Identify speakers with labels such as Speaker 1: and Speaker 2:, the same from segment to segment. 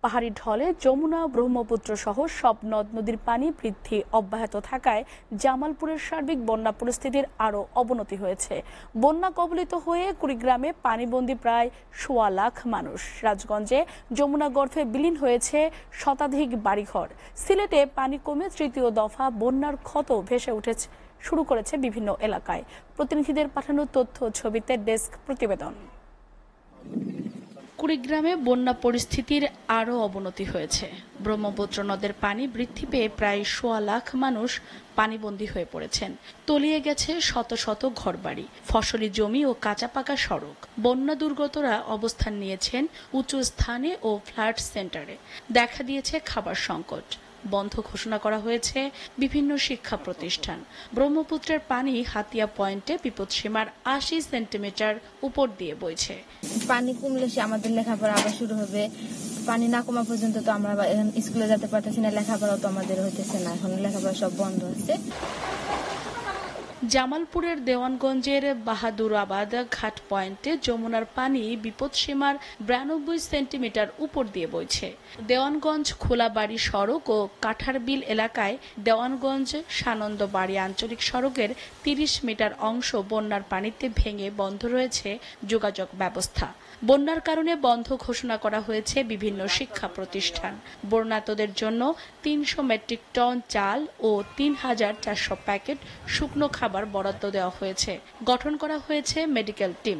Speaker 1: পাহাড়ি ঢলে যমুনা, ব্রহ্মপুত্র সহ সব নদ নদীর পানি বৃদ্ধি অব্যাহত থাকায় জামালপুরের সার্বিক বন্যা পরিস্থিতির আরও অবনতি হয়েছে। বন্যা কবলিত হয়ে কুড়িগ্রামে পানিবন্দী প্রায় ১.৫ লাখ মানুষ। রাজগঞ্জে যমুনা গর্ভে বিলীন হয়েছে শতাধিক বাড়িঘর। সিলেটে পানি কমে তৃতীয় দফা বন্যার ক্ষত ভেসে উঠেছে শুরু করেছে বিভিন্ন এলাকায়। প্রতিনিধিদের পাঠানো তথ্য ছবিতে ডেস্ক প্রতিবেদন। কুড়িগ্রামে বন্যা পরিস্থিতির আরও অবনতি হয়েছে। ব্রহ্মপুত্র নদের পানি বৃদ্ধি পেয়ে প্রায় ১.৫ লাখ মানুষ পানিবন্দী হয়ে পড়েছেন। তলিয়ে গেছে শত শত ঘরবাড়ি, ফসলি জমি ও কাঁচা পাকা সড়ক। বন্যা দুর্গতরা অবস্থান নিয়েছেন উঁচু স্থানে ও ফ্লাড সেন্টারে। দেখা দিয়েছে খাবার সংকট। বন্ধ ঘোষণা করা হয়েছে বিভিন্ন শিক্ষা প্রতিষ্ঠান। ব্রহ্মপুত্রের পানি হাতিয়া পয়েন্টে বিপদসীমার ৮০ সেন্টিমিটার উপর দিয়ে বইছে।
Speaker 2: পানি কমলে আমাদের লেখাপড়া আবার শুরু হবে। পানি না কমা পর্যন্ত তো আমরা স্কুলে যেতে পারতেছি না, লেখাপড়াও তো আমাদের হইতেছে না। এখন লেখাপড়া সব বন্ধ আছে।
Speaker 1: জামালপুরের দেওয়ানগঞ্জের বাহাদুরাবাদ ঘাট পয়েন্টে যমুনার পানি বিপদসীমার ৯২ সেন্টিমিটার উপর দিয়ে বইছে। দেওয়ানগঞ্জ খোলাবাড়ি সড়ক ও কাঠারবিল এলাকায় দেওয়ানগঞ্জ সানন্দবাড়ি আঞ্চলিক সড়কের ৩০ মিটার অংশ বন্যার পানিতে ভেঙে বন্ধ রয়েছে যোগাযোগ ব্যবস্থা। বন্যার কারণে বন্ধ ঘোষণা করা হয়েছে বিভিন্ন শিক্ষা প্রতিষ্ঠান। বন্যার্তদের জন্য ৩০০ মেট্রিক টন চাল ও ৩,৪০০ প্যাকেট শুকনো খাবার বরাদ্দ দেওয়া হয়েছে। গঠন করা হয়েছে মেডিকেল টিম।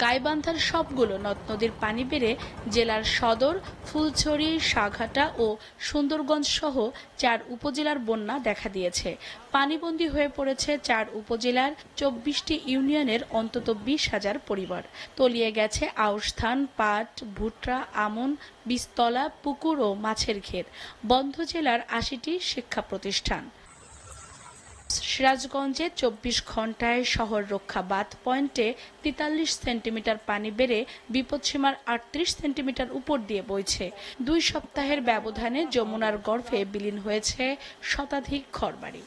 Speaker 1: গাইবান্ধার সবগুলো নদ নদীর পানি বেড়ে জেলার সদর, ফুলছড়ি, সাঘাটা ও সুন্দরগঞ্জ সহ ৪ উপজেলার বন্যা দেখা দিয়েছে। পানিবন্দী হয়ে পড়েছে ৪ উপজেলার ২৪টি ইউনিয়নের অন্তত ২০,০০০ পরিবার। তলিয়ে গেছে আউশ ধান, পাট, ভুট্টা, আমন, বীজতলা, পুকুর ও মাছের ঘের। বন্ধ জেলার ৮০টি শিক্ষা প্রতিষ্ঠান। সিরাজগঞ্জে ২৪ ঘন্টায় শহর রক্ষা বাঁধ পয়েন্টে ৪৩ সেন্টিমিটার পানি বেড়ে বিপদসীমার ৩৮ সেন্টিমিটার উপর দিয়ে বইছে। ২ সপ্তাহের ব্যবধানে যমুনার গর্ভে বিলীন হয়েছে শতাধিক ঘরবাড়ি।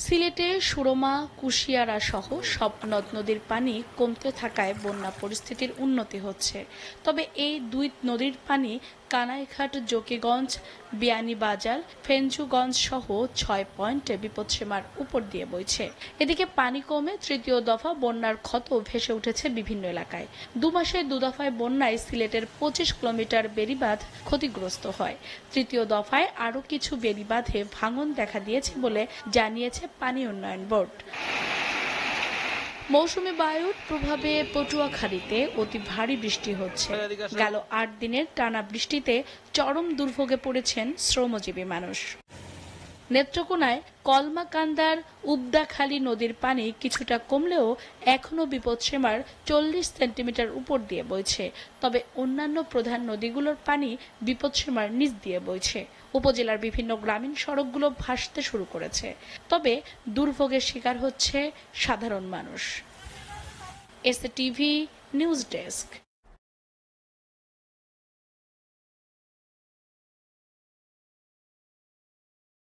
Speaker 1: সিলেটে সুরমা, কুশিয়ারা সহ সব নদ নদীর পানি কমতে থাকায় বন্যা পরিস্থিতির উন্নতি হচ্ছে। তবে এই দুই নদীর পানি কানাইঘাট, জকিগঞ্জ, বিয়ানীবাজার, ফেঞ্চুগঞ্জ সহ ৬ পয়েন্টে বিপদসীমার উপর দিয়ে বইছে। এদিকে পানি কমে তৃতীয় দফা বন্যার ক্ষত ভেসে উঠেছে বিভিন্ন এলাকায়। ২ মাসে ২ দফায় বন্যায় সিলেটের ২৫ কিলোমিটার বেড়িবাঁধ ক্ষতিগ্রস্ত হয়। তৃতীয় দফায় আরও কিছু বেড়িবাঁধে ভাঙন দেখা দিয়েছে বলে জানিয়েছে পানি উন্নয়ন বোর্ড। মৌসুমী বায়ুর প্রভাবে পটুয়াখালীতে অতি ভারী বৃষ্টি হচ্ছে। গেল ৮ দিনের টানা বৃষ্টিতে চরম দুর্ভোগে পড়েছেন শ্রমজীবী মানুষ। নেত্রকোনায় কলমাকান্দার উবদাখালী নদীর পানি কিছুটা কমলেও এখনও বিপদসীমার ৪০ সেন্টিমিটার উপর দিয়ে বইছে। তবে অন্যান্য প্রধান নদীগুলোর পানি বিপদসীমার নিচ দিয়ে বইছে। উপজেলার বিভিন্ন গ্রামীণ সড়কগুলো ভাসতে শুরু করেছে। তবে দুর্ভোগের শিকার হচ্ছে সাধারণ মানুষ। SATV news desk.